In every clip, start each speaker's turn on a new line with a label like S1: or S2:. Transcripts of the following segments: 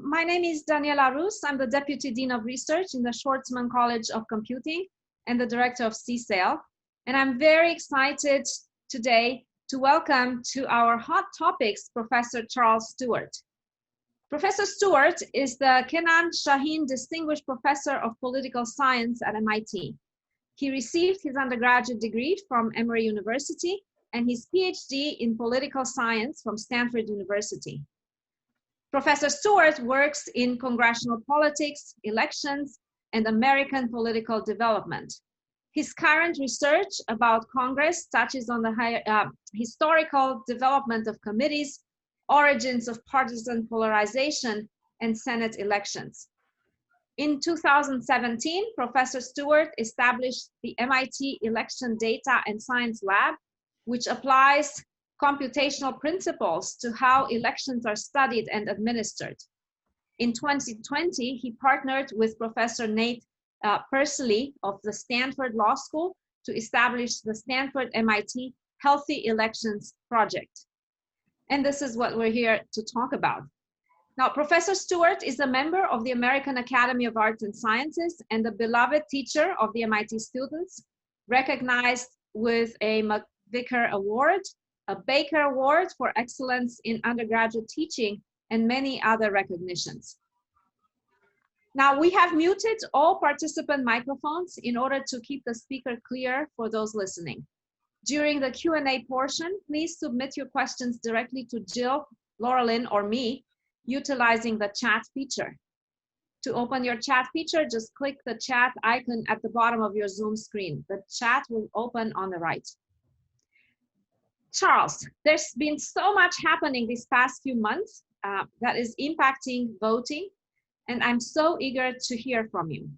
S1: My name is Daniela Arose. I'm the Deputy Dean of Research in the Schwarzman College of Computing and the Director of CSAIL. And I'm very excited today to welcome to our hot topics, Professor Charles Stewart. Professor Stewart is the Kenan Shaheen Distinguished Professor of Political Science at MIT. He received his undergraduate degree from Emory University and his PhD in political science from Stanford University. Professor Stewart works in congressional politics, elections, and American political development. His current research about Congress touches on the historical development of committees, origins of partisan polarization, and Senate elections. In 2017, Professor Stewart established the MIT Election Data and Science Lab, which applies computational principles to how elections are studied and administered. In 2020, he partnered with Professor Nate Persily of the Stanford Law School to establish the Stanford MIT Healthy Elections Project. And this is what we're here to talk about. Now, Professor Stewart is a member of the American Academy of Arts and Sciences and a beloved teacher of the MIT students, recognized with a McVicker Award, a Baker Award for Excellence in Undergraduate Teaching, and many other recognitions. Now, we have muted all participant microphones in order to keep the speaker clear for those listening. During the Q&A portion, please submit your questions directly to Jill, Laurelyn, or me, utilizing the chat feature. To open your chat feature, just click the chat icon at the bottom of your Zoom screen. The chat will open on the right. Charles, there's been so much happening these past few months that is impacting voting, and I'm so eager to hear from you.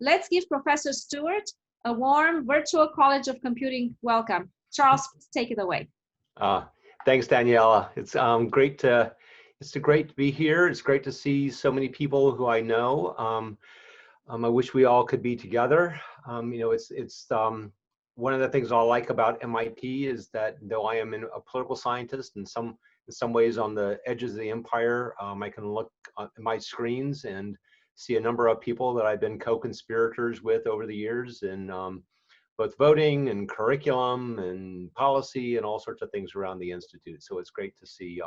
S1: Let's give Professor Stewart a warm virtual College of Computing welcome. Charles, take it away.
S2: Thanks, Daniela. It's great to be here. It's great to see so many people who I know. I wish we all could be together. You know, it's one of the things I like about MIT is that though I am a political scientist in some ways on the edges of the empire, I can look at my screens and see a number of people that I've been co-conspirators with over the years in both voting and curriculum and policy and all sorts of things around the institute. So it's great to see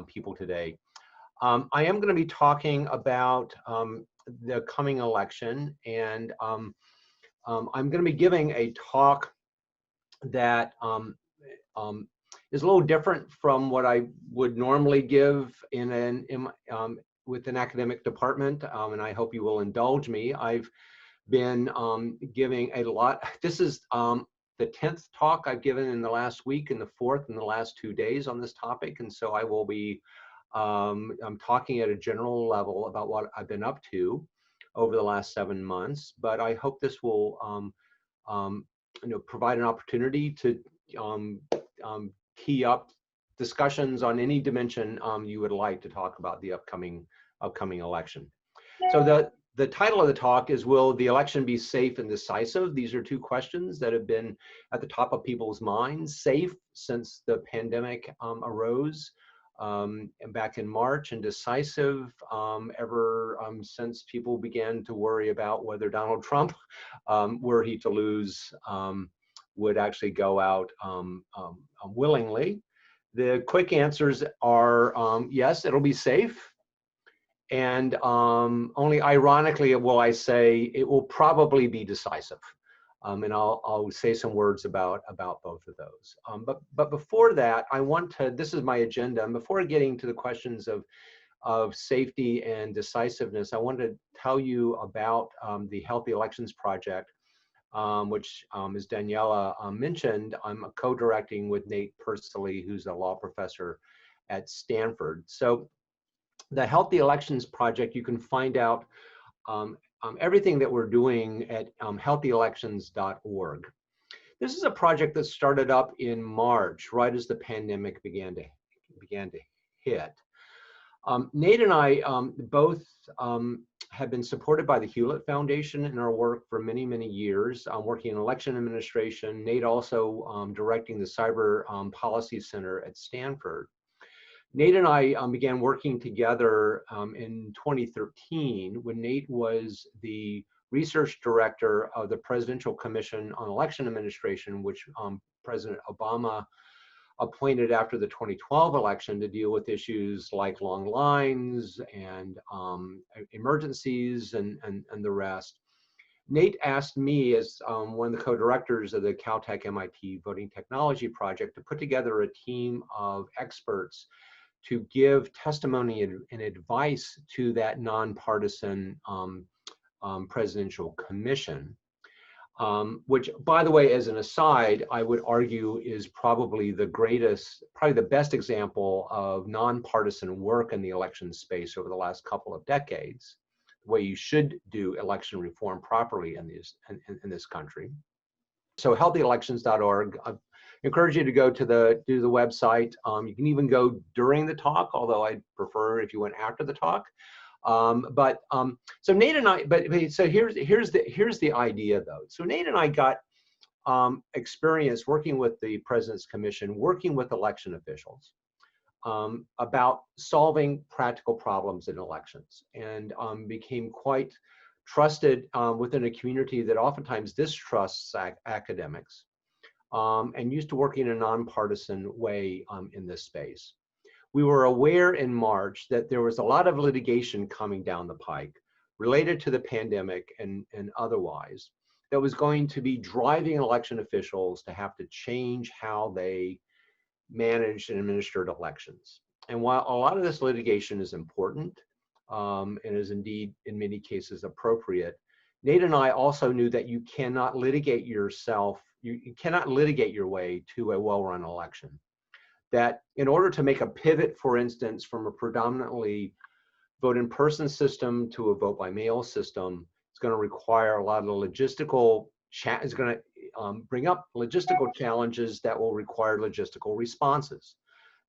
S2: people today. I am going to be talking about the coming election, and I'm going to be giving a talk that is a little different from what I would normally give with an academic department, and I hope you will indulge me. I've been giving a lot. This is the 10th talk I've given in the last week and the 4th in the last 2 days on this topic, and so I will be I'm talking at a general level about what I've been up to over the last 7 months, but I hope this will provide an opportunity to key up discussions on any dimension you would like to talk about the upcoming election. So the title of the talk is, will the election be safe and decisive? These are two questions that have been at the top of people's minds. Safe since the pandemic arose back in March, and decisive ever since people began to worry about whether Donald Trump, were he to lose, would actually go out willingly. The quick answers are yes, it'll be safe. And only ironically will I say it will probably be decisive. And I'll say some words about both of those. But before that, I want to, this is my agenda, and before getting to the questions of safety and decisiveness, I want to tell you about the Healthy Elections Project, which, as Daniela mentioned, I'm co-directing with Nate Persily, who's a law professor at Stanford. So the Healthy Elections Project, you can find out everything that we're doing at healthyelections.org. This is a project that started up in March, right as the pandemic began to hit. Nate and I both have been supported by the Hewlett Foundation in our work for many, many years. I'm working in election administration. Nate also directing the Cyber Policy Center at Stanford. Nate and I began working together in 2013 when Nate was the research director of the Presidential Commission on Election Administration, which President Obama appointed after the 2012 election to deal with issues like long lines and emergencies and the rest. Nate asked me, as one of the co-directors of the Caltech MIT Voting Technology Project, to put together a team of experts to give testimony and advice to that nonpartisan presidential commission, which, by the way, as an aside, I would argue is probably the best example of nonpartisan work in the election space over the last couple of decades, the way you should do election reform properly in this country. So healthyelections.org. I encourage you to go to the website. You can even go during the talk, although I'd prefer if you went after the talk. So Nate and I, so here's the idea though. So Nate and I got experience working with the President's Commission, working with election officials about solving practical problems in elections, and became quite trusted within a community that oftentimes distrusts academics, and used to working in a nonpartisan way in this space. We were aware in March that there was a lot of litigation coming down the pike related to the pandemic and otherwise that was going to be driving election officials to have to change how they managed and administered elections. And while a lot of this litigation is important and is indeed in many cases appropriate, Nate and I also knew that you cannot litigate yourself, you cannot litigate your way to a well-run election. That in order to make a pivot, for instance, from a predominantly vote-in-person system to a vote-by-mail system, it's going to require a lot of logistical, it's going to bring up logistical challenges that will require logistical responses.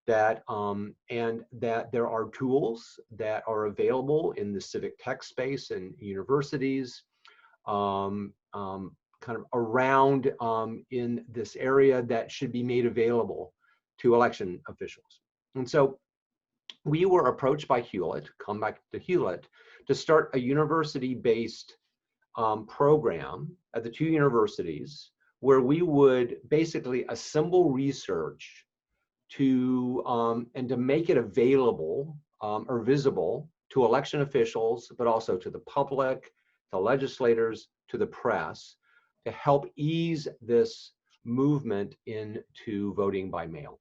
S2: And that there are tools that are available in the civic tech space and universities, kind of around in this area that should be made available to election officials. And so we were approached by Hewlett, come back to Hewlett, to start a university-based program at the two universities where we would basically assemble research to and to make it available or visible to election officials, but also to the public, to legislators, to the press, to help ease this movement into voting by mail.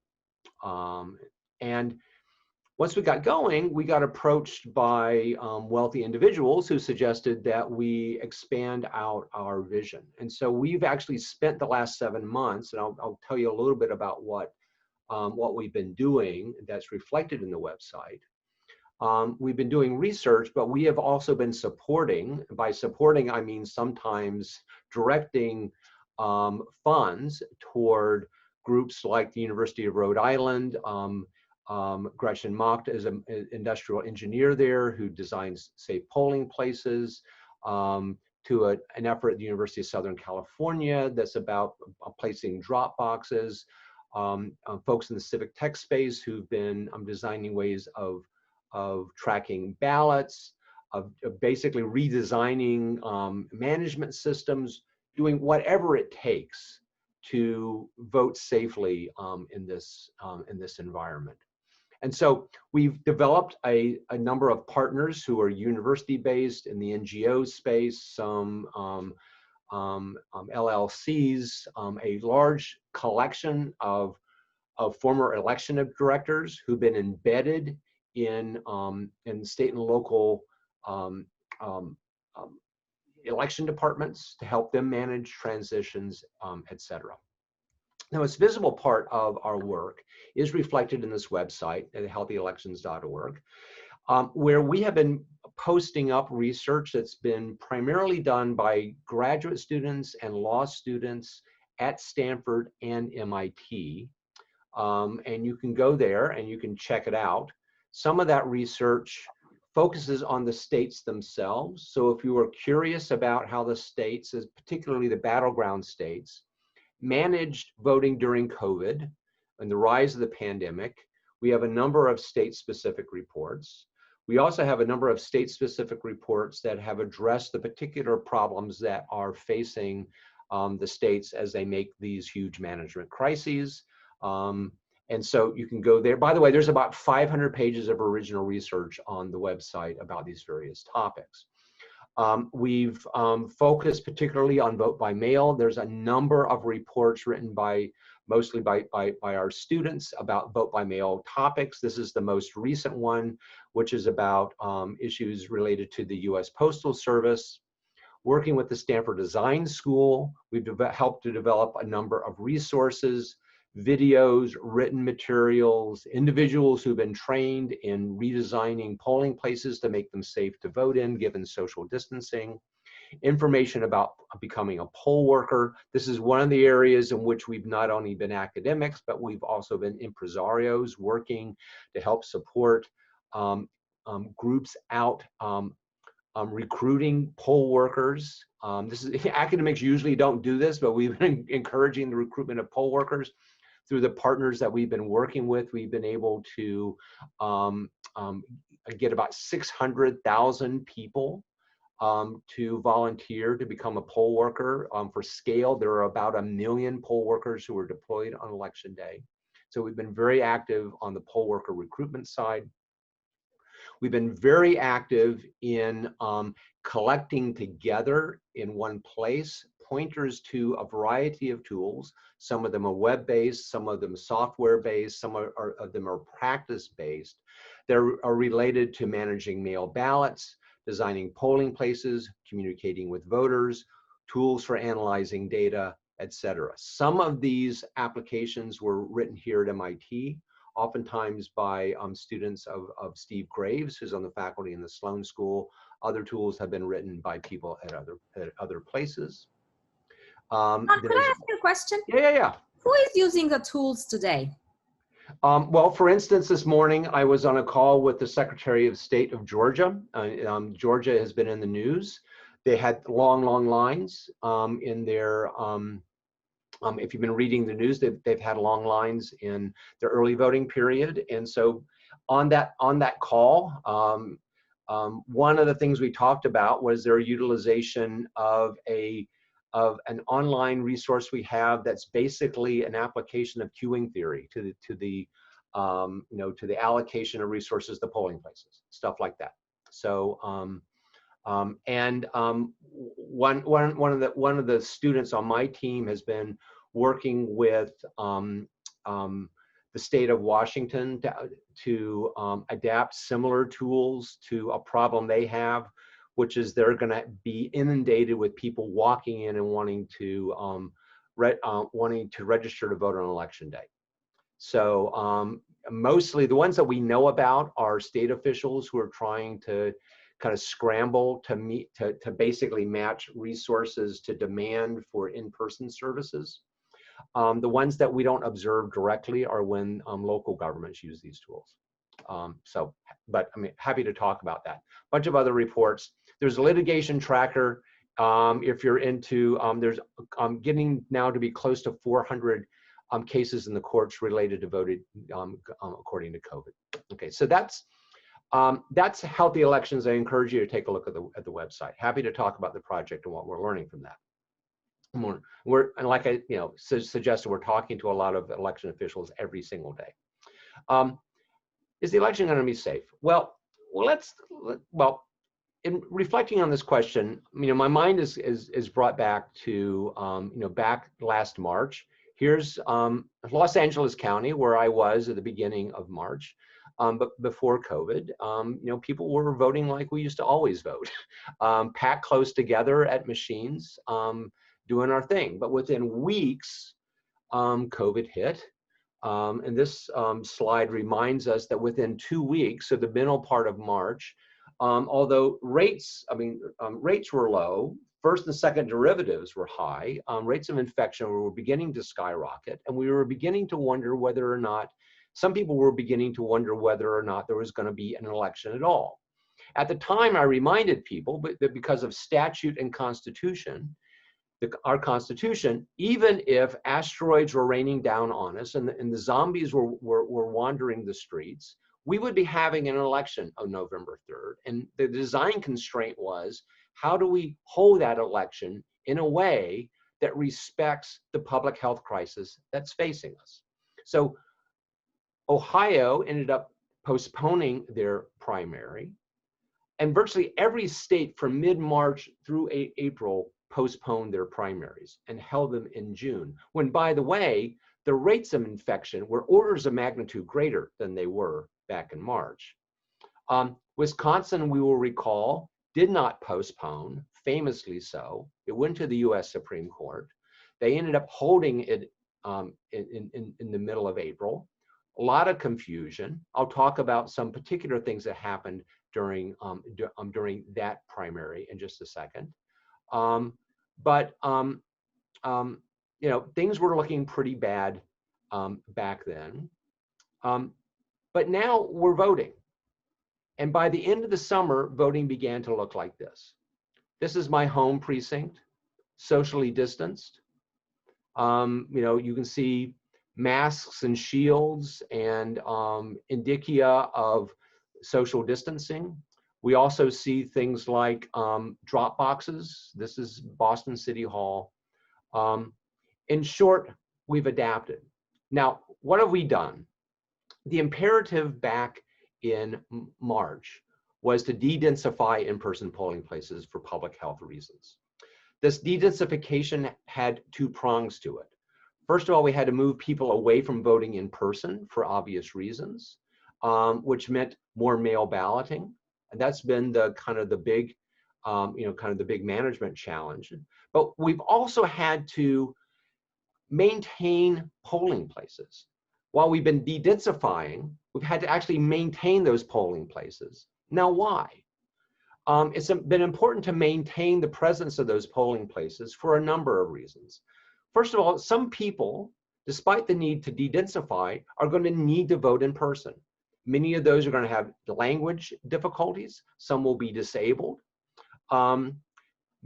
S2: And once we got going, we got approached by wealthy individuals who suggested that we expand out our vision. And so we've actually spent the last 7 months, and I'll tell you a little bit about what we've been doing that's reflected in the website. We've been doing research, but we have also been supporting. By supporting, I mean sometimes directing funds toward groups like the University of Rhode Island. Gretchen Macht is an industrial engineer there who designs safe polling places, to an effort at the University of Southern California that's about placing drop boxes. Folks in the civic tech space who've been designing ways of tracking ballots, of basically redesigning management systems, doing whatever it takes to vote safely in this environment. And so we've developed a number of partners who are university-based in the NGO space, some LLCs, a large collection of former election directors who've been embedded in state and local election departments to help them manage transitions, et cetera. Now, this visible part of our work is reflected in this website at healthyelections.org, where we have been posting up research that's been primarily done by graduate students and law students at Stanford and MIT. And you can go there and you can check it out. Some of that research focuses on the states themselves. So if you are curious about how the states, particularly the battleground states, managed voting during COVID and the rise of the pandemic, We have a number of state-specific reports. We also have a number of state-specific reports that have addressed the particular problems that are facing the states as they make these huge management crises. And so you can go there. By the way, there's about 500 pages of original research on the website about these various topics. We've focused particularly on vote by mail. There's a number of reports written mostly by our students about vote by mail topics. This is the most recent one, which is about issues related to the US Postal Service. Working with the Stanford Design School, we've helped to develop a number of resources, videos, written materials, individuals who've been trained in redesigning polling places to make them safe to vote in given social distancing, information about becoming a poll worker. This is one of the areas in which we've not only been academics, but we've also been impresarios working to help support groups out recruiting poll workers. Academics usually don't do this, but we've been encouraging the recruitment of poll workers. Through the partners that we've been working with, we've been able to get about 600,000 people to volunteer to become a poll worker. For CSAIL, there are about 1 million poll workers who are deployed on election day. So we've been very active on the poll worker recruitment side. We've been very active in collecting together in one place pointers to a variety of tools. Some of them are web-based, some of them software-based, some of them are practice-based. They're related to managing mail ballots, designing polling places, communicating with voters, tools for analyzing data, etc. Some of these applications were written here at MIT, oftentimes by students of Steve Graves, who's on the faculty in the Sloan School. Other tools have been written by people at other places.
S1: Could I ask you a question?
S2: Yeah.
S1: Who is using the tools today?
S2: Well, for instance, this morning I was on a call with the Secretary of State of Georgia. Georgia has been in the news. They had long lines in their, if you've been reading the news, they've had long lines in the early voting period. And so on that call, one of the things we talked about was their utilization of an online resource we have that's basically an application of queuing theory to the allocation of resources to polling places, stuff like that. So one of the students on my team has been working with the state of Washington to adapt similar tools to a problem they have, which is they're going to be inundated with people walking in and wanting to register to vote on election day. So mostly the ones that we know about are state officials who are trying to kind of scramble to basically match resources to demand for in-person services. The ones that we don't observe directly are when local governments use these tools. But I mean, happy to talk about that. Bunch of other reports. There's a litigation tracker. If you're into, there's getting now to be close to 400 cases in the courts related to voting according to COVID. Okay, so that's Healthy Elections. I encourage you to take a look at the website. Happy to talk about the project and what we're learning from that. And like I suggested, we're talking to a lot of election officials every single day. Is the election going to be safe? Well, in reflecting on this question, my mind is brought back to back last March. Here's Los Angeles County, where I was at the beginning of March. But before COVID, people were voting like we used to always vote, packed close together at machines, doing our thing. But within weeks, COVID hit. And this slide reminds us that within 2 weeks, so the middle part of March, although rates were low, first and second derivatives were high, rates of infection were beginning to skyrocket, and we were beginning to wonder whether or not, some people were beginning to wonder whether or not there was going to be an election at all. At the time, I reminded people that because of statute and constitution, our Constitution, even if asteroids were raining down on us and the zombies were wandering the streets, we would be having an election on November 3rd. And the design constraint was, how do we hold that election in a way that respects the public health crisis that's facing us? So Ohio ended up postponing their primary, and virtually every state from mid-March through April postponed their primaries and held them in June, when, by the way, the rates of infection were orders of magnitude greater than they were back in March. Wisconsin, we will recall, did not postpone, famously so. It went to the US Supreme Court. They ended up holding it in the middle of April. A lot of confusion. I'll talk about some particular things that happened during that primary in just a second. You know, things were looking pretty bad back then. But now we're voting. And by the end of the summer, voting began to look like this. This is my home precinct, socially distanced. You know, you can see masks and shields and indicia of social distancing. We also see things like drop boxes. This is Boston City Hall. In short, we've adapted. Now, what have we done? The imperative back in March was to de-densify in-person polling places for public health reasons. This de-densification had two prongs to it. First of all, we had to move people away from voting in person for obvious reasons, which meant more mail balloting. And that's been the kind of the big, the big management challenge. But we've also had to maintain polling places. While we've been de-densifying, we've had to actually maintain those polling places. Now, why? It's been important to maintain the presence of those polling places for a number of reasons. First of all, some people, despite the need to de-densify, are going to need to vote in person. Many of those are going to have language difficulties. Some will be disabled.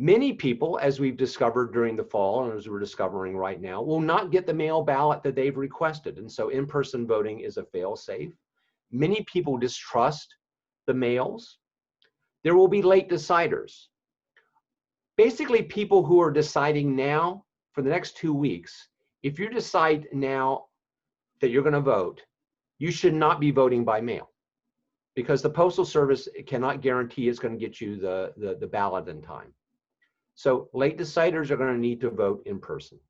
S2: Many people, as we've discovered during the fall and as we're discovering right now, will not get the mail ballot that they've requested. And so in-person voting is a fail-safe. Many people distrust the mails. There will be late deciders. Basically, people who are deciding now for the next 2 weeks, if you decide now that you're going to vote, you should not be voting by mail, because the Postal Service cannot guarantee it's going to get you the ballot in time. So late deciders are going to need to vote in person.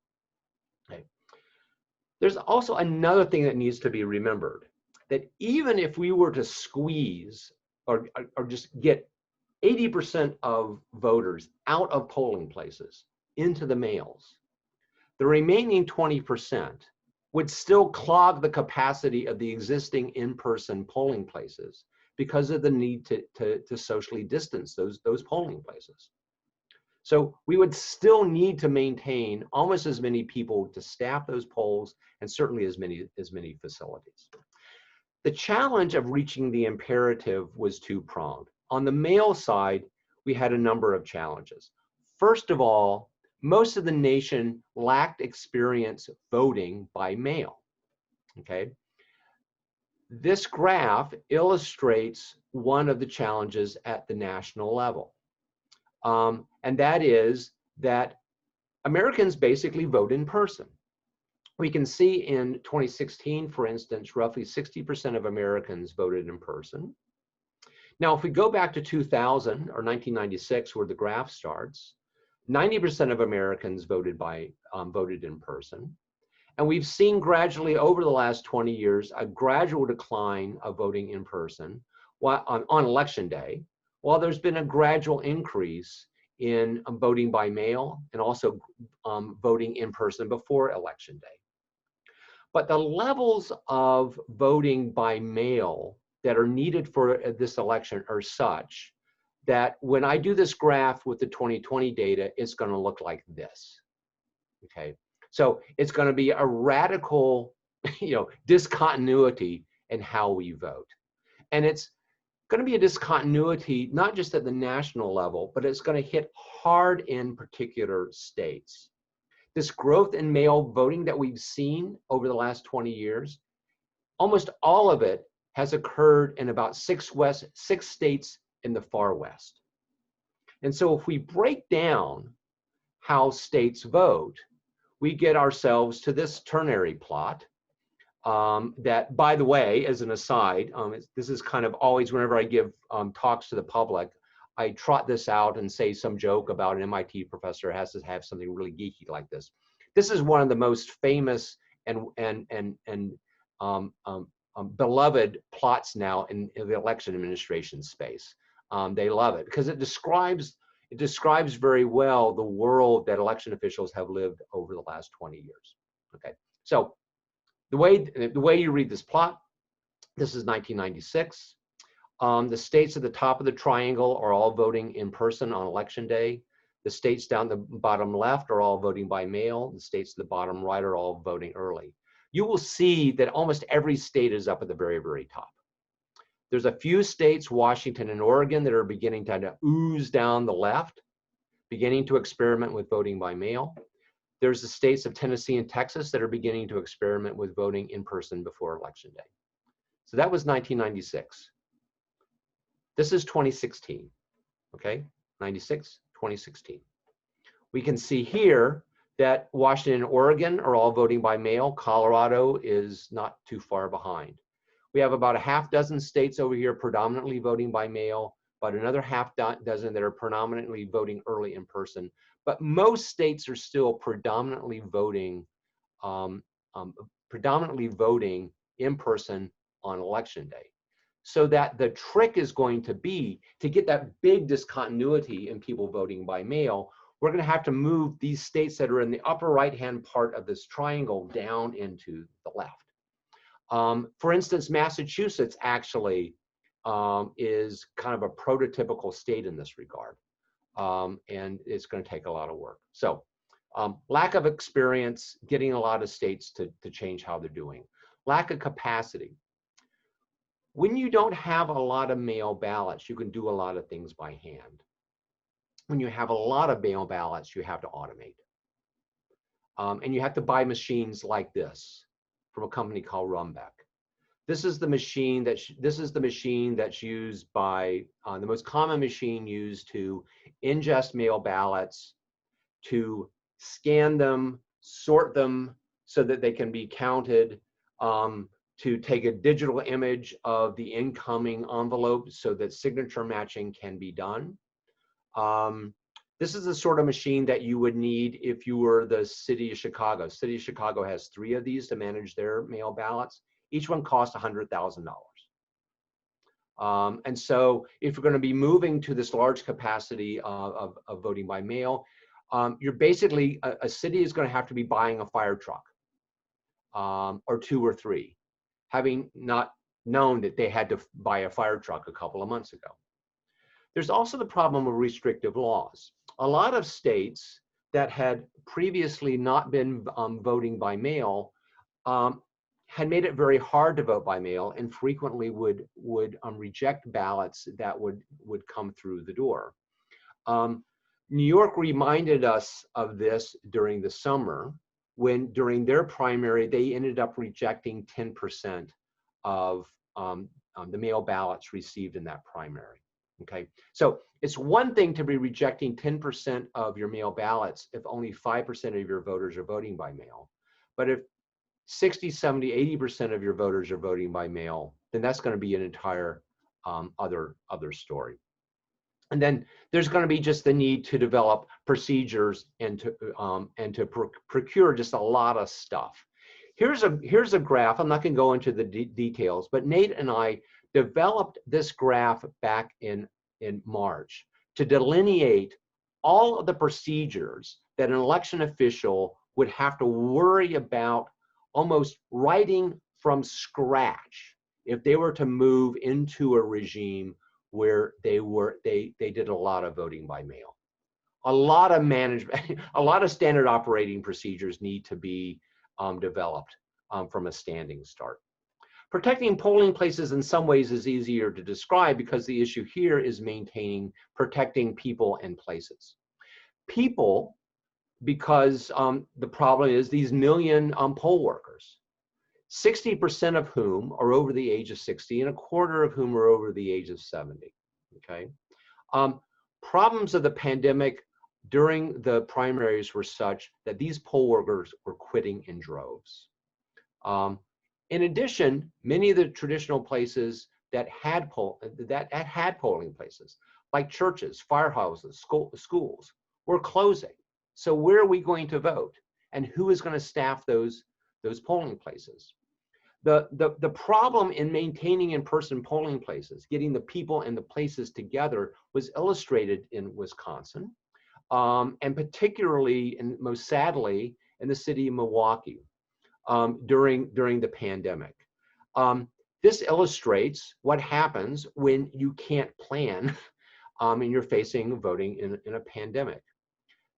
S2: Okay. There's also another thing that needs to be remembered, that even if we were to squeeze or just get 80% of voters out of polling places into the mails, the remaining 20% would still clog the capacity of the existing in-person polling places because of the need to socially distance those polling places. So we would still need to maintain almost as many people to staff those polls, and certainly as many facilities. The challenge of reaching the imperative was two-pronged. On the mail side, we had a number of challenges. First of all, most of the nation lacked experience voting by mail, okay? This graph illustrates one of the challenges at the national level. And that is that Americans basically vote in person. We can see in 2016, for instance, roughly 60% of Americans voted in person. Now, if we go back to 2000 or 1996, where the graph starts, 90% of Americans voted in person. And we've seen gradually over the last 20 years, a gradual decline of voting in person on election day, while there's been a gradual increase in voting by mail and also voting in person before election day. But the levels of voting by mail that are needed for this election are such that when I do this graph with the 2020 data, it's going to look like this, okay? So it's going to be a radical, discontinuity in how we vote. And it's going to be a discontinuity, not just at the national level, but it's going to hit hard in particular states. This growth in mail voting that we've seen over the last 20 years, almost all of it has occurred in about six states in the far west. And so if we break down how states vote, we get ourselves to this ternary plot that, by the way, as an aside, this is kind of always whenever I give talks to the public, I trot this out and say some joke about an MIT professor has to have something really geeky like this. This is one of the most famous and beloved plots now in the election administration space. They love it because it describes very well the world that election officials have lived over the last 20 years. Okay, so the way you read this plot, this is 1996. The states at the top of the triangle are all voting in person on election day. The states down the bottom left are all voting by mail. The states at the bottom right are all voting early. You will see that almost every state is up at the very, very top. There's a few states, Washington and Oregon, that are beginning to ooze down the left, beginning to experiment with voting by mail. There's the states of Tennessee and Texas that are beginning to experiment with voting in person before election day. So that was 1996. This is 2016, okay? 96, 2016. We can see here that Washington and Oregon are all voting by mail. Colorado is not too far behind. We have about a half dozen states over here predominantly voting by mail, but another half dozen that are predominantly voting early in person. But most states are still predominantly voting in person on election day. So that the trick is going to be to get that big discontinuity in people voting by mail. We're going to have to move these states that are in the upper right-hand part of this triangle down into the left. For instance, Massachusetts actually is kind of a prototypical state in this regard, and it's going to take a lot of work. So lack of experience, getting a lot of states to change how they're doing. Lack of capacity. When you don't have a lot of mail ballots, you can do a lot of things by hand. When you have a lot of mail ballots, you have to automate. And you have to buy machines like this from a company called Rumbeck. This is the machine that's used by the most common machine used to ingest mail ballots, to scan them, sort them so that they can be counted, to take a digital image of the incoming envelope so that signature matching can be done. This is the sort of machine that you would need if you were the city of Chicago. City of Chicago has 3 of these to manage their mail ballots. Each one costs $100,000. And so if you're going to be moving to this large capacity of voting by mail, you're basically, a city is going to have to be buying a fire truck, or 2 or 3, having not known that they had to buy a fire truck a couple of months ago. There's also the problem of restrictive laws. A lot of states that had previously not been voting by mail had made it very hard to vote by mail and frequently would reject ballots that would come through the door. New York reminded us of this during the summer when during their primary, they ended up rejecting 10% of the mail ballots received in that primary. Okay, so it's one thing to be rejecting 10% of your mail ballots if only 5% of your voters are voting by mail. But if 60, 70, 80% of your voters are voting by mail, then that's going to be an entire other story. And then there's going to be just the need to develop procedures and to procure just a lot of stuff. Here's a graph. I'm not going to go into the details, but Nate and I developed this graph back in March to delineate all of the procedures that an election official would have to worry about almost writing from scratch if they were to move into a regime where they did a lot of voting by mail. A lot of management, a lot of standard operating procedures need to be developed from a standing start. Protecting polling places in some ways is easier to describe because the issue here is protecting people and places. People, because the problem is these million poll workers, 60% of whom are over the age of 60 and a quarter of whom are over the age of 70, okay? Problems of the pandemic during the primaries were such that these poll workers were quitting in droves. In addition, many of the traditional places that had polling places, like churches, firehouses, schools, were closing. So where are we going to vote? And who is going to staff those polling places? The problem in maintaining in-person polling places, getting the people and the places together, was illustrated in Wisconsin, and particularly, and most sadly, in the city of Milwaukee during the pandemic. This illustrates what happens when you can't plan and you're facing voting in a pandemic.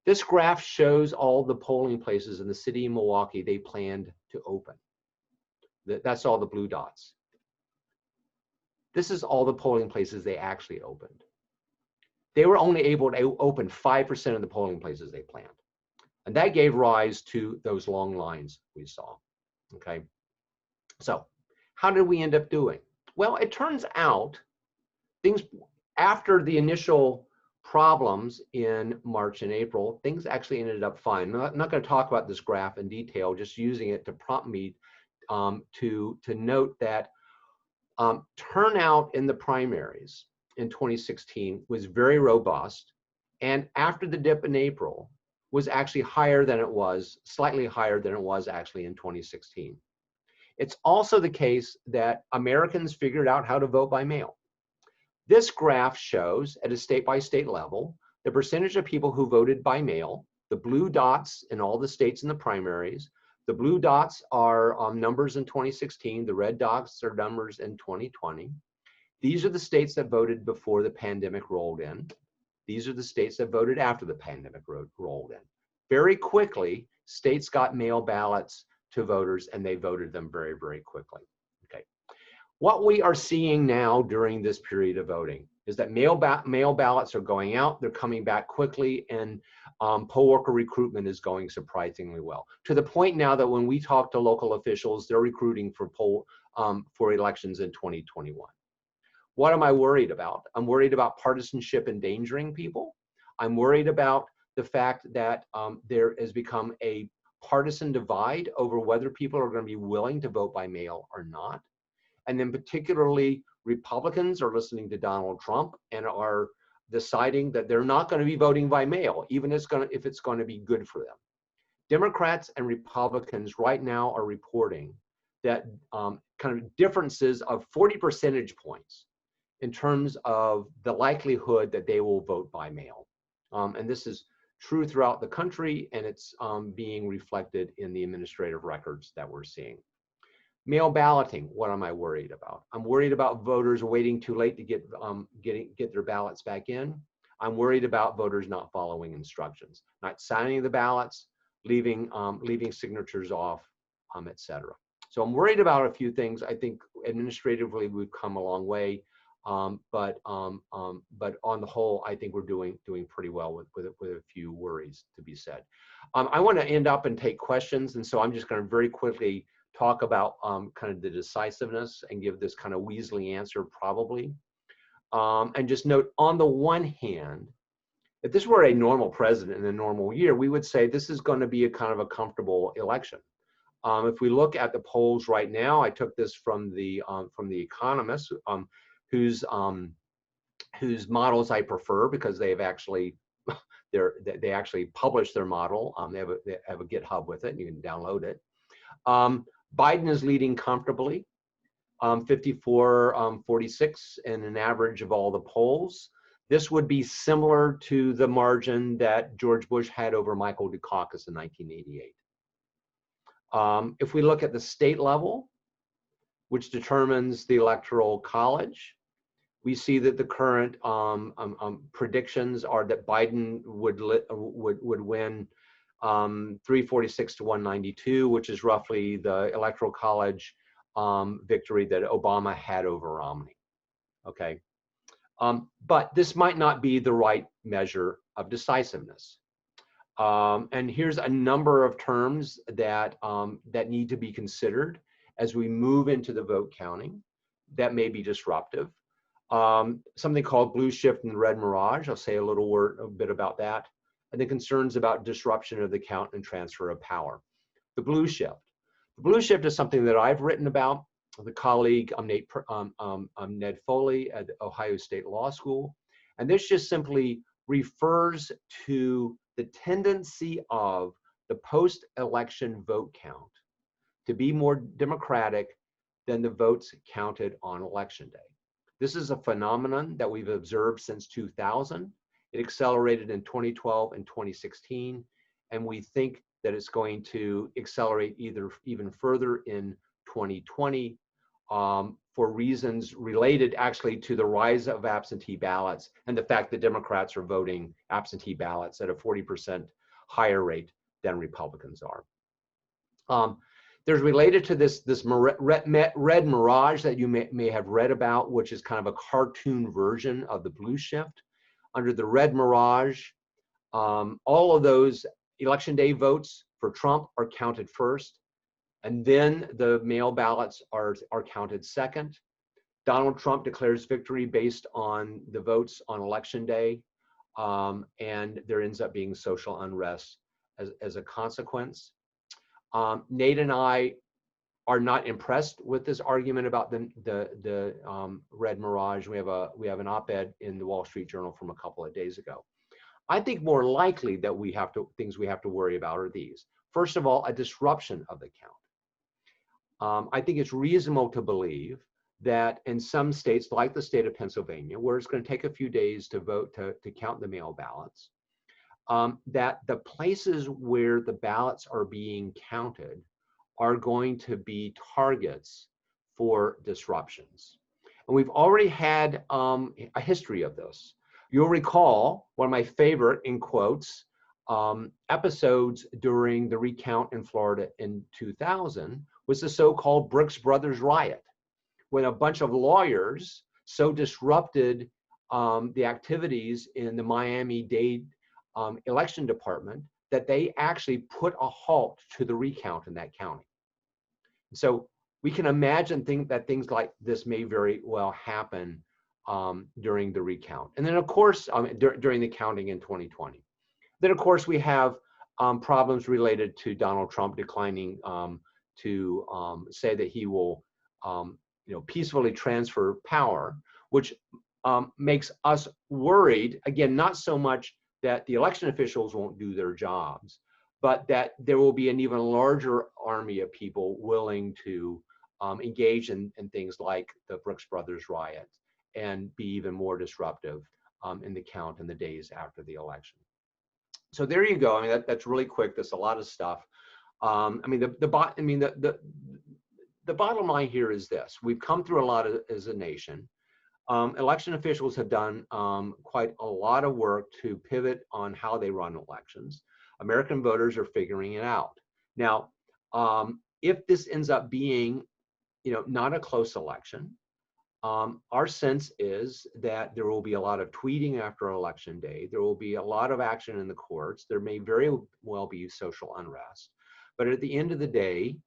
S2: This graph shows all the polling places in the city of Milwaukee they planned to open. That's all the blue dots. This is all the polling places they actually opened. They were only able to open 5% of the polling places they planned. And that gave rise to those long lines we saw, okay? So how did we end up doing? Well, it turns out things, after the initial problems in March and April, things actually ended up fine. I'm not going to talk about this graph in detail, just using it to prompt me to note that turnout in the primaries in 2016 was very robust, and after the dip in April was actually higher than it was, slightly higher than it was actually in 2016. It's also the case that Americans figured out how to vote by mail. This graph shows at a state-by-state level the percentage of people who voted by mail. The blue dots in all the states in the primaries. The blue dots are numbers in 2016. The red dots are numbers in 2020. These are the states that voted before the pandemic rolled in. These are the states that voted after the pandemic rolled in. Very quickly, states got mail ballots to voters, and they voted them very, very quickly. Okay. What we are seeing now during this period of voting is that mail ballots are going out, they're coming back quickly, and poll worker recruitment is going surprisingly well. To the point now that when we talk to local officials, they're recruiting for elections in 2021. What am I worried about? I'm worried about partisanship endangering people. I'm worried about the fact that there has become a partisan divide over whether people are going to be willing to vote by mail or not. And then particularly Republicans are listening to Donald Trump and are deciding that they're not going to be voting by mail, even if it's going to be good for them. Democrats and Republicans right now are reporting that kind of differences of 40 percentage points in terms of the likelihood that they will vote by mail. And this is true throughout the country, and it's being reflected in the administrative records that we're seeing. Mail balloting, what am I worried about? I'm worried about voters waiting too late to get their ballots back in. I'm worried about voters not following instructions, not signing the ballots, leaving signatures off, etc. So I'm worried about a few things. I think administratively we've come a long way, but on the whole, I think we're doing pretty well with a few worries to be said. I want to end up and take questions, and so I'm just going to very quickly talk about kind of the decisiveness and give this kind of Weasley answer probably. And just note, on the one hand, if this were a normal president in a normal year, we would say this is going to be a kind of a comfortable election. If we look at the polls right now, I took this from the Economist, whose models I prefer because they have actually they actually publish their model. They have a GitHub with it, and you can download it. Biden is leading comfortably, 54-46 in an average of all the polls. This would be similar to the margin that George Bush had over Michael Dukakis in 1988. If we look at the state level, which determines the Electoral College, we see that the current predictions are that Biden would win 346 to 192, which is roughly the Electoral College victory that Obama had over Romney. Okay, but this might not be the right measure of decisiveness. And here's a number of terms that that need to be considered as we move into the vote counting that may be disruptive. Something called blue shift and red mirage. I'll say a bit about that. And the concerns about disruption of the count and transfer of power. The blue shift. The blue shift is something that I've written about with a colleague, Ned Foley at the Ohio State Law School. And this just simply refers to the tendency of the post-election vote count to be more democratic than the votes counted on election day. This is a phenomenon that we've observed since 2000. It accelerated in 2012 and 2016, and we think that it's going to accelerate even further in 2020 for reasons related actually to the rise of absentee ballots and the fact that Democrats are voting absentee ballots at a 40% higher rate than Republicans are. There's related to this red mirage that you may have read about, which is kind of a cartoon version of the blue shift. Under the red mirage, all of those election day votes for Trump are counted first, and then the mail ballots are counted second. Donald Trump declares victory based on the votes on election day, and there ends up being social unrest as a consequence. Nate and I are not impressed with this argument about the red mirage. We have an op-ed in the Wall Street Journal from a couple of days ago. I think more likely that things we have to worry about are these. First of all, a disruption of the count. I think it's reasonable to believe that in some states, like the state of Pennsylvania, where it's going to take a few days to vote to count the mail ballots, that the places where the ballots are being counted are going to be targets for disruptions. And we've already had a history of this. You'll recall one of my favorite, in quotes, episodes during the recount in Florida in 2000 was the so-called Brooks Brothers riot, when a bunch of lawyers so disrupted the activities in the Miami-Dade election department that they actually put a halt to the recount in that county. So we can imagine that things like this may very well happen during the recount. And then of course, during the counting in 2020. Then of course we have problems related to Donald Trump declining to say that he will peacefully transfer power, which makes us worried, again, not so much that the election officials won't do their jobs, but that there will be an even larger army of people willing to engage in things like the Brooks Brothers riot and be even more disruptive in the count in the days after the election. So there you go. I mean, that's really quick. There's a lot of stuff. The bottom line here is this: we've come through a lot as a nation. Election officials have done quite a lot of work to pivot on how they run elections. American voters are figuring it out. Now, if this ends up being, not a close election, our sense is that there will be a lot of tweeting after election day. There will be a lot of action in the courts. There may very well be social unrest. But at the end of the day,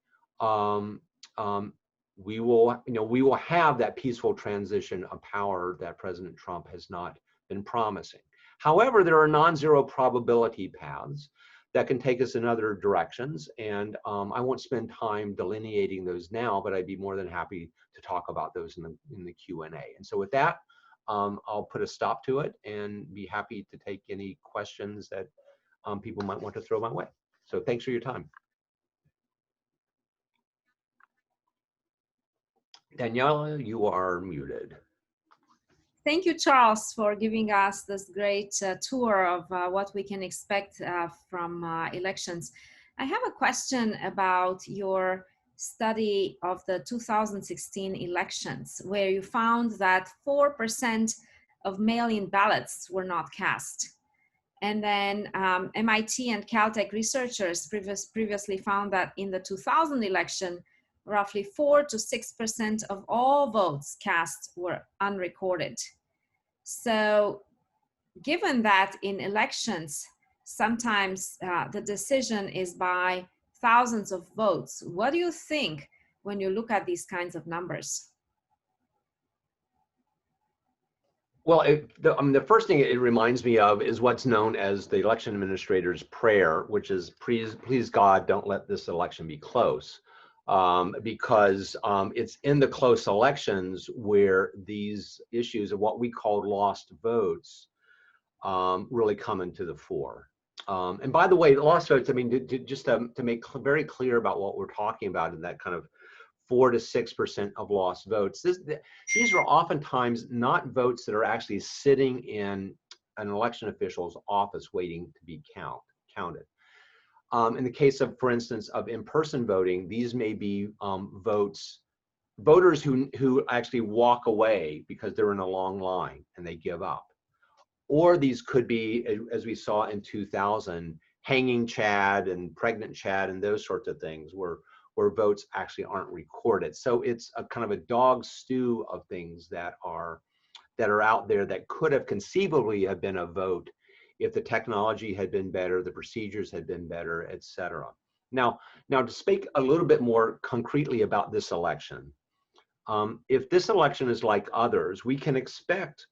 S2: we will have that peaceful transition of power that President Trump has not been promising. However, there are non-zero probability paths that can take us in other directions, and I won't spend time delineating those now, but I'd be more than happy to talk about those in the Q&A. And so with that, I'll put a stop to it and be happy to take any questions that people might want to throw my way. So thanks for your time. Daniela, you are muted.
S1: Thank you, Charles, for giving us this great tour of what we can expect from elections. I have a question about your study of the 2016 elections, where you found that 4% of mail-in ballots were not cast. And then MIT and Caltech researchers previously found that in the 2000 election, roughly 4 to 6% of all votes cast were unrecorded. So given that in elections, sometimes the decision is by thousands of votes, what do you think when you look at these kinds of numbers?
S2: Well, the first thing it reminds me of is what's known as the election administrator's prayer, which is, please God, don't let this election be close. Because it's in the close elections where these issues of what we call lost votes really come into the fore. And by the way, lost votes, I mean, just to make very clear about what we're talking about in that kind of 4 to 6% of lost votes. These are oftentimes not votes that are actually sitting in an election official's office waiting to be counted. In the case of, for instance, of in-person voting, these may be voters who actually walk away because they're in a long line and they give up. Or these could be, as we saw in 2000, hanging Chad and pregnant Chad and those sorts of things where votes actually aren't recorded. So it's a kind of a dog stew of things that are out there that could have conceivably have been a vote if the technology had been better, the procedures had been better, et cetera. Now to speak a little bit more concretely about this election, if this election is like others, we can expect,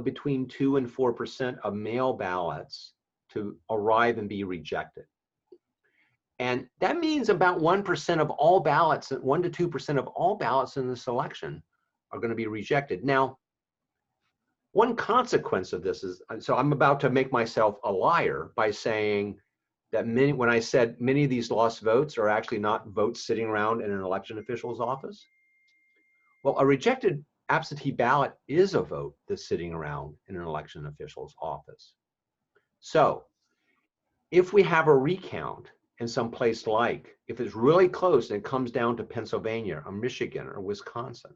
S2: between 2 and 4% of mail ballots to arrive and be rejected. And that means about 1% of all ballots, 1 to 2% of all ballots in this election are going to be rejected. Now, one consequence of this is, so I'm about to make myself a liar by saying that when I said many of these lost votes are actually not votes sitting around in an election official's office. Well, a rejected absentee ballot is a vote that's sitting around in an election official's office. So if we have a recount in some place, like if it's really close and it comes down to Pennsylvania or Michigan or Wisconsin,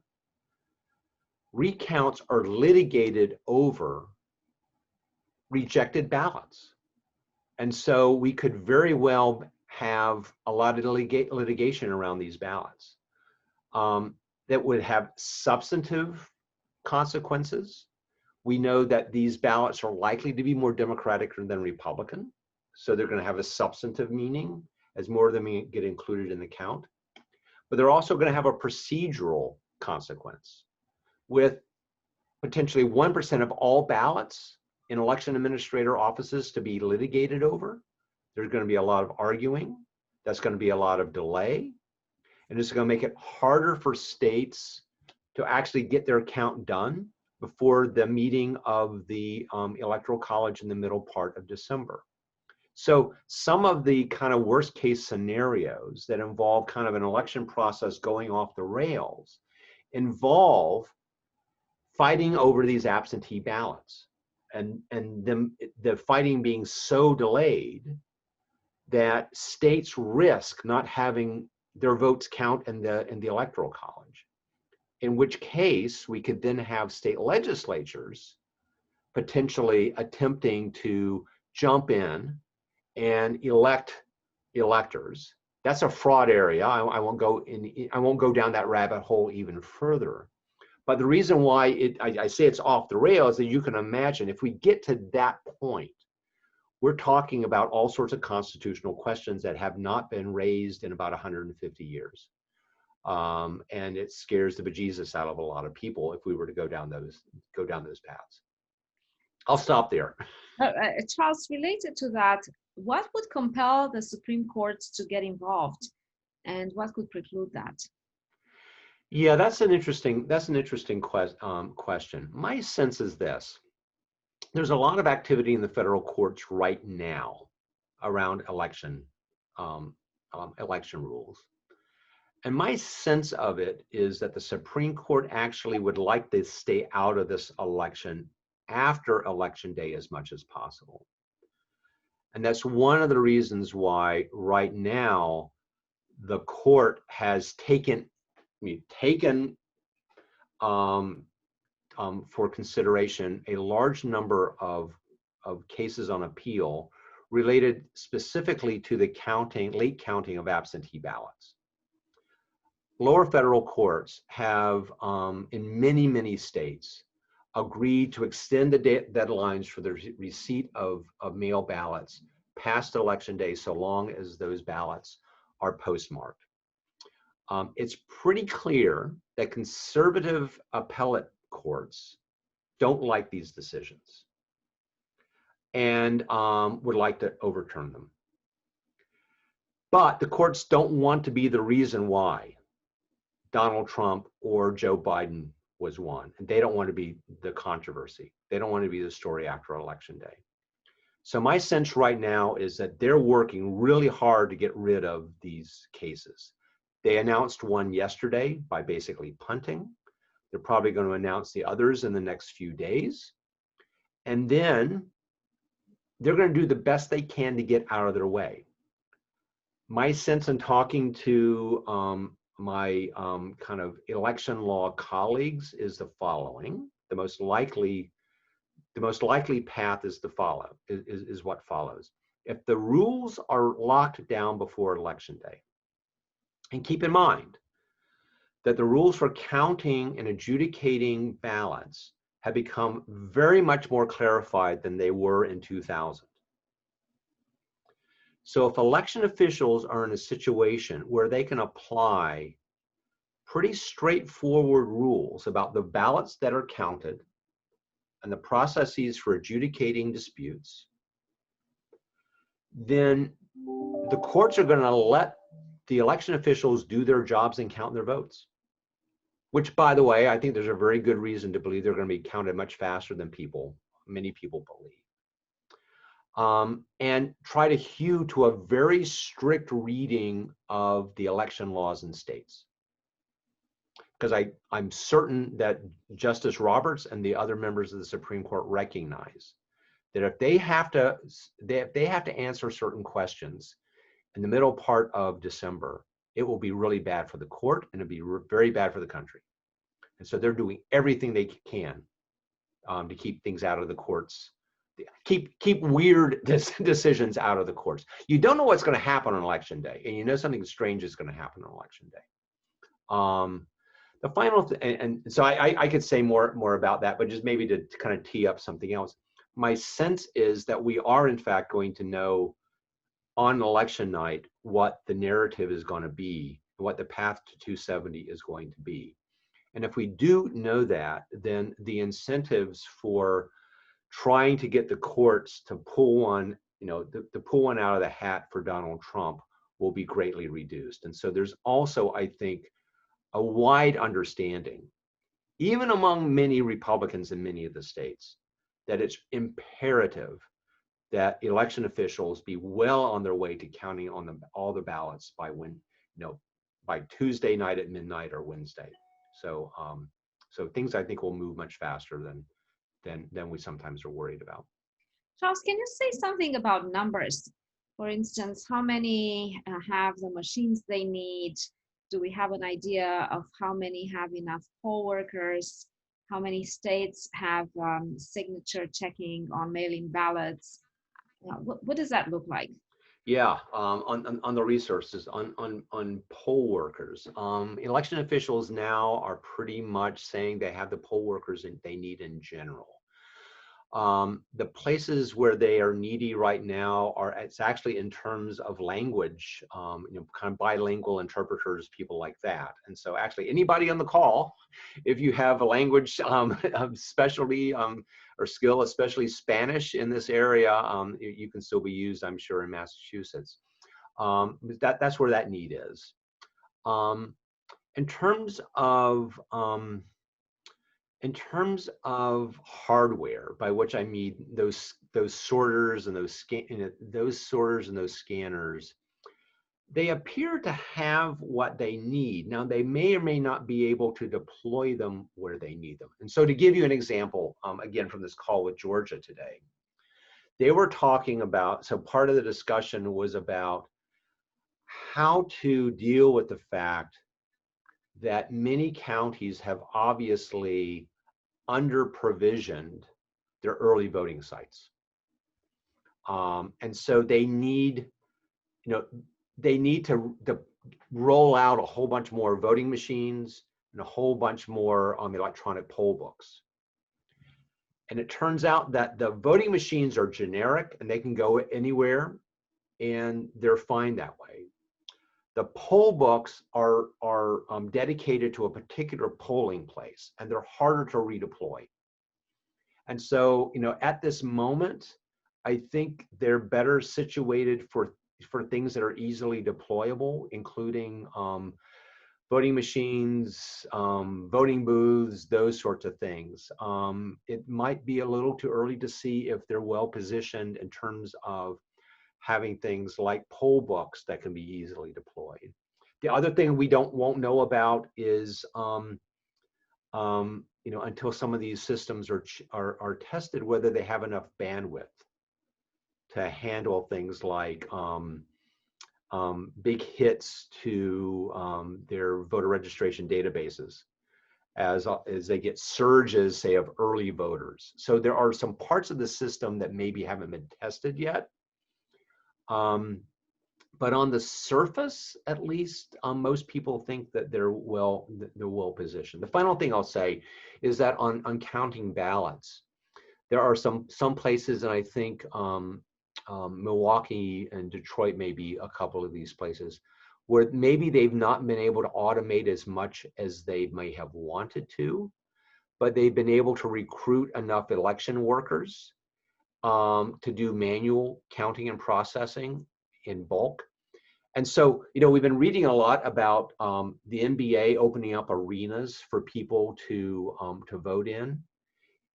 S2: recounts are litigated over rejected ballots. And so we could very well have a lot of litigation around these ballots that would have substantive consequences. We know that these ballots are likely to be more Democratic than Republican. So they're going to have a substantive meaning as more of them get included in the count. But they're also going to have a procedural consequence with potentially 1% of all ballots in election administrator offices to be litigated over. There's going to be a lot of arguing. That's going to be a lot of delay. And it's going to make it harder for states to actually get their count done before the meeting of the Electoral College in the middle part of December. So some of the kind of worst case scenarios that involve kind of an election process going off the rails involve fighting over these absentee ballots and the fighting being so delayed that states risk not having their votes count in the Electoral College, in which case we could then have state legislatures potentially attempting to jump in and elect electors. That's a fraud area. I won't go down that rabbit hole even further. But the reason why I say it's off the rails is that you can imagine if we get to that point, we're talking about all sorts of constitutional questions that have not been raised in about 150 years. And it scares the bejesus out of a lot of people if we were to go down those paths. I'll stop there.
S1: Charles, related to that, what would compel the Supreme Court to get involved, and what could preclude that?
S2: Yeah, that's an interesting question. My sense is this: there's a lot of activity in the federal courts right now around election rules. And my sense of it is that the Supreme Court actually would like to stay out of this election after Election Day as much as possible. And that's one of the reasons why right now the court has taken for consideration a large number of cases on appeal related specifically to the late counting of absentee ballots. lower federal courts have, in many, many states, agreed to extend the deadlines for the receipt of mail ballots past election day, so long as those ballots are postmarked. It's pretty clear that conservative appellate courts don't like these decisions and would like to overturn them. But the courts don't want to be the reason why Donald Trump or Joe Biden was won. And they don't want to be the controversy. They don't want to be the story after election day. So my sense right now is that they're working really hard to get rid of these cases. They announced one yesterday by basically punting. They're probably going to announce the others in the next few days. And then they're going to do the best they can to get out of their way. My sense in talking to my kind of election law colleagues is the following. The most likely path is is what follows. If the rules are locked down before election day, and keep in mind that the rules for counting and adjudicating ballots have become very much more clarified than they were in 2000. So if election officials are in a situation where they can apply pretty straightforward rules about the ballots that are counted and the processes for adjudicating disputes, then the courts are going to let the election officials do their jobs and count their votes, which, by the way, I think there's a very good reason to believe they're going to be counted much faster than many people believe. And try to hew to a very strict reading of the election laws in states. Because I'm certain that Justice Roberts and the other members of the Supreme Court recognize that if they have to answer certain questions in the middle part of December, it will be really bad for the court and it'll be very bad for the country. And so they're doing everything they can to keep things out of the courts, keep weird decisions out of the courts. You don't know what's going to happen on election day, and you know something strange is going to happen on election day. The final and so I could say more about that, but just maybe to kind of tee up something else. My sense is that we are in fact going to know on election night what the narrative is going to be, what the path to 270 is going to be. And if we do know that, then the incentives for trying to get the courts to pull one, to pull one out of the hat for Donald Trump will be greatly reduced. And so there's also, I think, a wide understanding, even among many Republicans in many of the states, that it's imperative that election officials be well on their way to counting on all the ballots by Tuesday night at midnight or Wednesday. So so things I think will move much faster than we sometimes are worried about.
S1: Charles, can you say something about numbers? For instance, how many have the machines they need? Do we have an idea of how many have enough poll workers? How many states have signature checking on mail-in ballots? What does that look like?
S2: Yeah, on the resources, on poll workers, election officials now are pretty much saying they have the poll workers they need in general. The places where they are needy right now it's actually in terms of language, kind of bilingual interpreters, people like that. And so actually anybody on the call, if you have a language specialty or skill, especially Spanish in this area, you can still be used, I'm sure, in Massachusetts. That's where that need is. In terms of hardware, by which I mean those sorters and those scanners, they appear to have what they need. Now, they may or may not be able to deploy them where they need them. And so to give you an example, again, from this call with Georgia today, they were talking about, so part of the discussion was about how to deal with the fact that many counties have obviously under-provisioned their early voting sites. And so they need, to roll out a whole bunch more voting machines and a whole bunch more electronic poll books. And it turns out that the voting machines are generic and they can go anywhere and they're fine that way. The poll books are dedicated to a particular polling place and they're harder to redeploy. And so, at this moment, I think they're better situated for things that are easily deployable, including voting machines, voting booths, those sorts of things. It might be a little too early to see if they're well positioned in terms of having things like poll books that can be easily deployed. The other thing we won't know about is until some of these systems are tested, whether they have enough bandwidth to handle things like big hits to their voter registration databases as they get surges, say, of early voters. So there are some parts of the system that maybe haven't been tested yet. But on the surface, at least, most people think that they're well positioned. The final thing I'll say is that on counting ballots, there are some places, and I think Milwaukee and Detroit may be a couple of these places, where maybe they've not been able to automate as much as they may have wanted to, but they've been able to recruit enough election workers to do manual counting and processing in bulk. And so, we've been reading a lot about the NBA opening up arenas for people to vote in.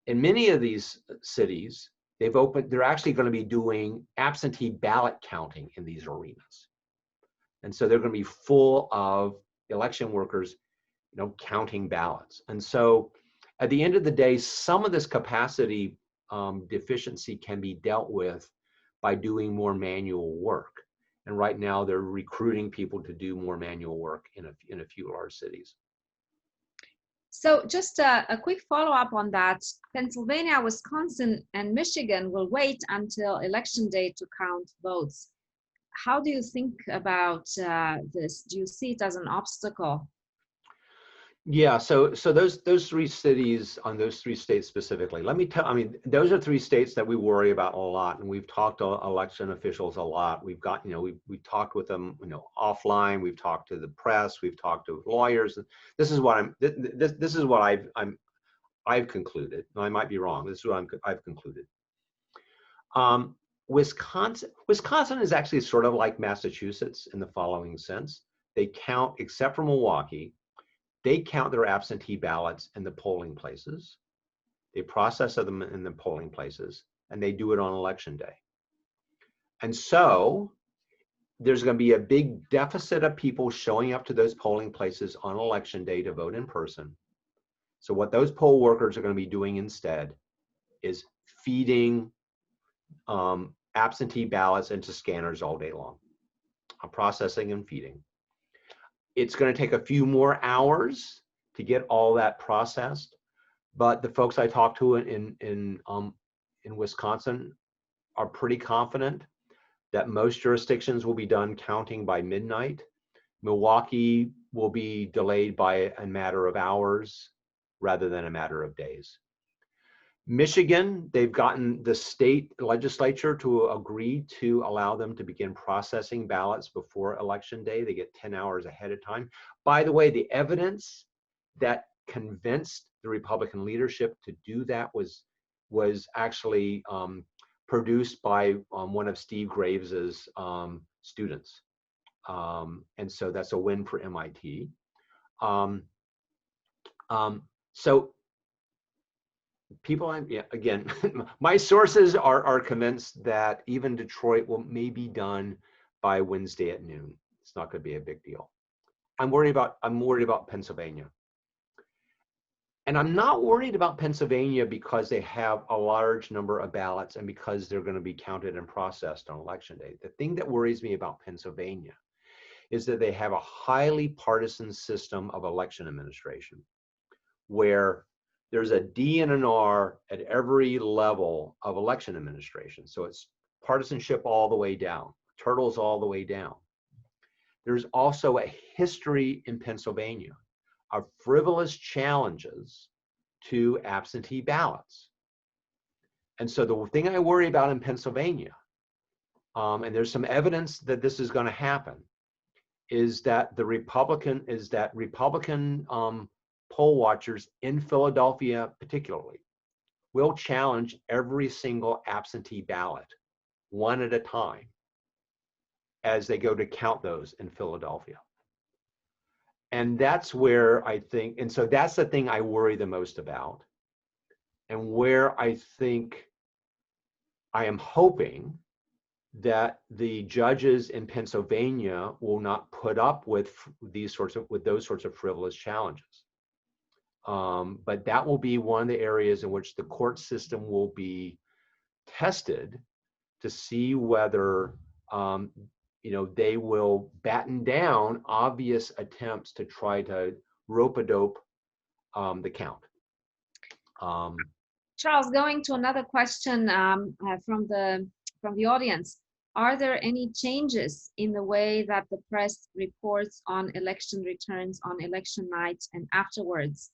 S2: In many of these cities, they're actually going to be doing absentee ballot counting in these arenas. And so they're going to be full of election workers, counting ballots. And so at the end of the day, some of this capacity deficiency can be dealt with by doing more manual work. And right now they're recruiting people to do more manual work in a few large cities.
S1: So just a quick follow-up on that. Pennsylvania, Wisconsin, and Michigan will wait until election day to count votes. How do you think about this? Do you see it as an obstacle?
S2: Yeah, so those three cities, on those three states specifically, let me tell, those are three states that we worry about a lot, and we've talked to election officials a lot. We've got, we've talked with them, offline. We've talked to the press. We've talked to lawyers. This is what this is what I've concluded. Now, I might be wrong. This is what I've concluded. Wisconsin is actually sort of like Massachusetts in the following sense. They count, except for Milwaukee, they count their absentee ballots in the polling places. They process them in the polling places, and they do it on election day. And so there's going to be a big deficit of people showing up to those polling places on election day to vote in person. So what those poll workers are going to be doing instead is feeding absentee ballots into scanners all day long, processing and feeding. It's going to take a few more hours to get all that processed, but the folks I talked to in Wisconsin are pretty confident that most jurisdictions will be done counting by midnight. Milwaukee will be delayed by a matter of hours rather than a matter of days. Michigan, they've gotten the state legislature to agree to allow them to begin processing ballots before election day. They get 10 hours ahead of time. By the way, the evidence that convinced the Republican leadership to do that was actually produced by one of Steve Graves's students. And so that's a win for MIT. So people, again, my sources are convinced that even Detroit may be done by Wednesday at noon. It's not going to be a big deal. I'm worried about Pennsylvania. And I'm not worried about Pennsylvania because they have a large number of ballots and because they're going to be counted and processed on election day. The thing that worries me about Pennsylvania is that they have a highly partisan system of election administration where there's a D and an R at every level of election administration. So it's partisanship all the way down, turtles all the way down. there's also a history in Pennsylvania of frivolous challenges to absentee ballots. And so the thing I worry about in Pennsylvania, and there's some evidence that this is going to happen, is that Republican poll watchers in Philadelphia particularly will challenge every single absentee ballot one at a time as they go to count those in Philadelphia. And that's where I think, and so that's the thing I worry the most about, and where I think I am hoping that the judges in Pennsylvania will not put up with those sorts of frivolous challenges. But that will be one of the areas in which the court system will be tested to see whether they will batten down obvious attempts to try to rope-a-dope the count.
S1: Charles, going to another question from the audience. Are there any changes in the way that the press reports on election returns on election night and afterwards?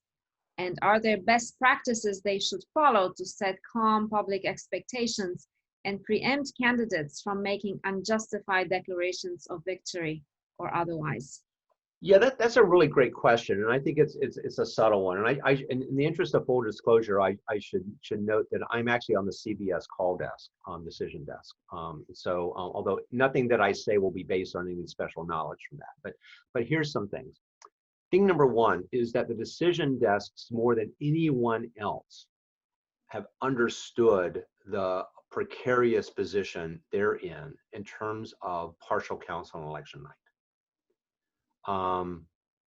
S1: And are there best practices they should follow to set calm public expectations and preempt candidates from making unjustified declarations of victory or otherwise?
S2: Yeah, that's a really great question, and I think it's a subtle one. And in the interest of full disclosure, I should note that I'm actually on the CBS call desk, decision desk. So although nothing that I say will be based on any special knowledge from that, but here's some things. Thing number one is that the decision desks, more than anyone else, have understood the precarious position they're in terms of partial counts on election night. I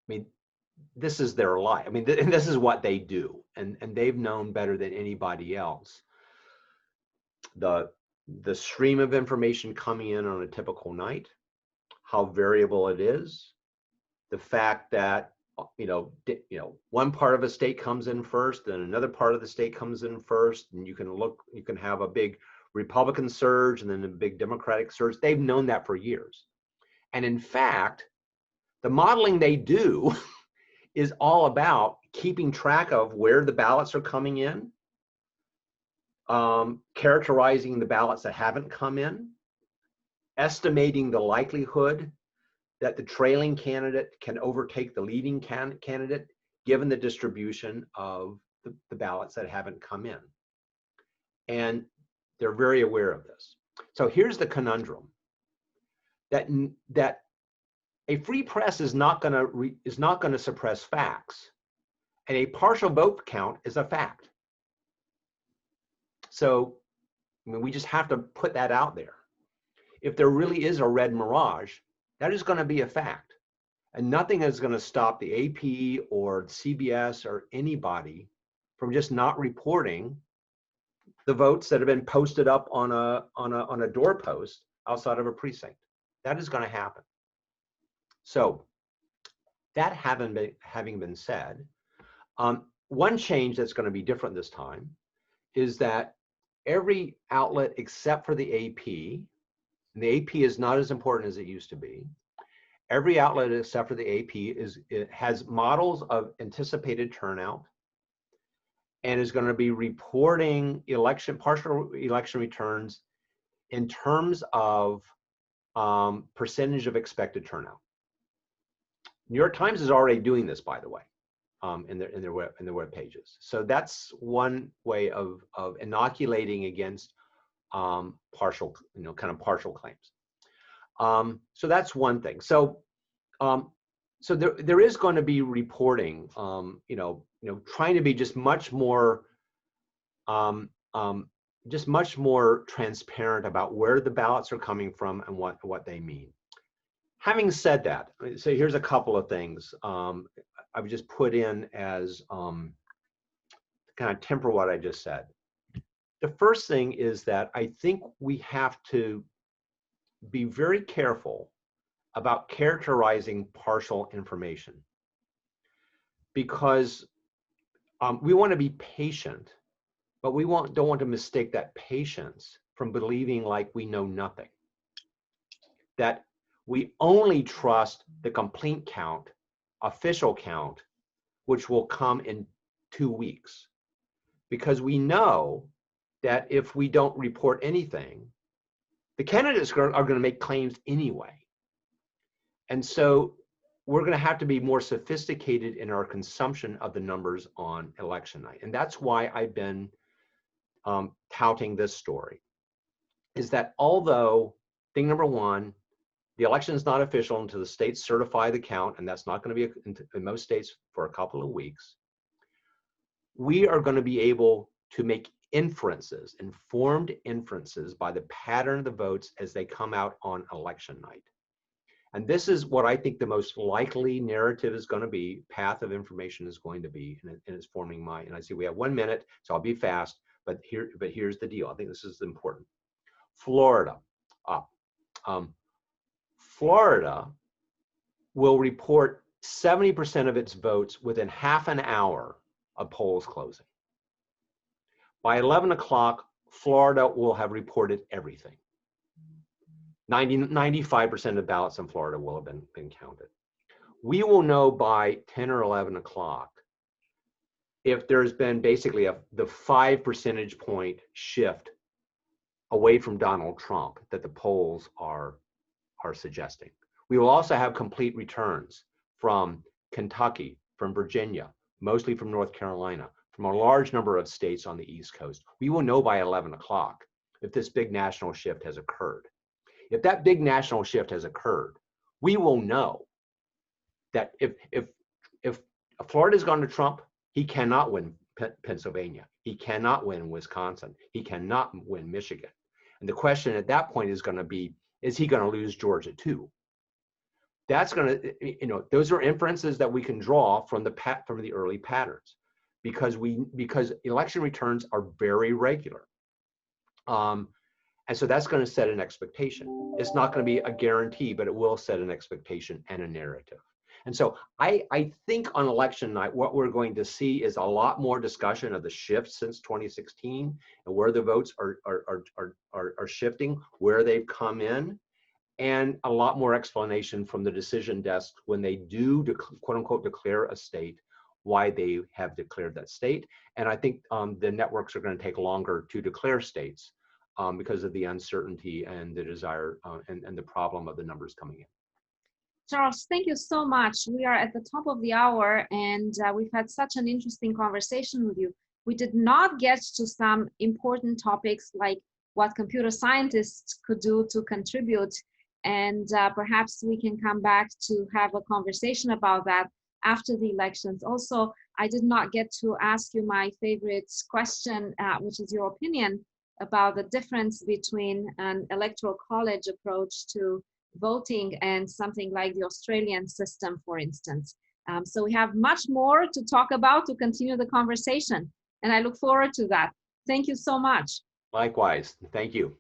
S2: mean, this is their life. I mean, and this is what they do, and they've known better than anybody else the stream of information coming in on a typical night, how variable it is, the fact that one part of a state comes in first, then another part of the state comes in first, and you can have a big Republican surge and then a big Democratic surge. They've known that for years, and in fact, the modeling they do is all about keeping track of where the ballots are coming in, characterizing the ballots that haven't come in, estimating the likelihood that the trailing candidate can overtake the leading candidate given the distribution of the ballots that haven't come in. And they're very aware of this. So here's the conundrum, that a free press is not going to suppress facts, and a partial vote count is a fact. So, I mean, we just have to put that out there. If there really is a red mirage, that is going to be a fact, and nothing is going to stop the AP or CBS or anybody from just not reporting the votes that have been posted up on a doorpost outside of a precinct. That is going to happen. So that having been said, one change that's going to be different this time is that every outlet except for the AP, and the AP is not as important as it used to be, every outlet except for the AP has models of anticipated turnout and is going to be reporting partial election returns in terms of percentage of expected turnout. New York Times is already doing this, by the way, in their web pages. So that's one way of inoculating against partial claims. So that's one thing. So there is going to be reporting, trying to be just much more transparent about where the ballots are coming from and what they mean. Having said that, so here's a couple of things I've just put in as to kind of temper what I just said. The first thing is that I think we have to be very careful about characterizing partial information, because we want to be patient, but we don't want to mistake that patience from believing like we know nothing. That We only trust the complete count, official count, which will come in 2 weeks. Because we know that if we don't report anything, the candidates are going to make claims anyway. And so we're going to have to be more sophisticated in our consumption of the numbers on election night. And that's why I've been touting this story, is that although, thing number one, the election is not official until the states certify the count, and that's not going to be in most states for a couple of weeks, we are going to be able to make inferences, informed inferences by the pattern of the votes as they come out on election night. And this is what I think the most likely narrative is going to be, path of information is going to be, and it's forming my, and I see we have 1 minute, so I'll be fast, but here's the deal. I think this is important. Florida. Florida will report 70% of its votes within half an hour of polls closing. By 11 o'clock, Florida will have reported everything. 95% of ballots in Florida will have been counted. We will know by 10 or 11 o'clock if there's been basically the 5 percentage point shift away from Donald Trump that the polls are suggesting. We will also have complete returns from Kentucky, from Virginia, mostly from North Carolina, from a large number of states on the East Coast. We will know by 11 o'clock if this big national shift has occurred. If that big national shift has occurred, we will know that if Florida's gone to Trump, he cannot win Pennsylvania. He cannot win Wisconsin. He cannot win Michigan. And the question at that point is going to be, is he going to lose Georgia too? That's going to, those are inferences that we can draw from the early patterns, because election returns are very regular. And so that's going to set an expectation. It's not going to be a guarantee, but it will set an expectation and a narrative. And so I think on election night, what we're going to see is a lot more discussion of the shifts since 2016 and where the votes are shifting, where they've come in, and a lot more explanation from the decision desk when they do, quote unquote, declare a state, why they have declared that state. And I think the networks are going to take longer to declare states because of the uncertainty and the desire and the problem of the numbers coming in.
S1: Charles, thank you so much. We are at the top of the hour, and we've had such an interesting conversation with you. We did not get to some important topics like what computer scientists could do to contribute, and perhaps we can come back to have a conversation about that after the elections. Also, I did not get to ask you my favorite question, which is your opinion about the difference between an electoral college approach to voting and something like the Australian system, for instance. So we have much more to talk about to continue the conversation, and I look forward to that. Thank you so much.
S2: Likewise. Thank you.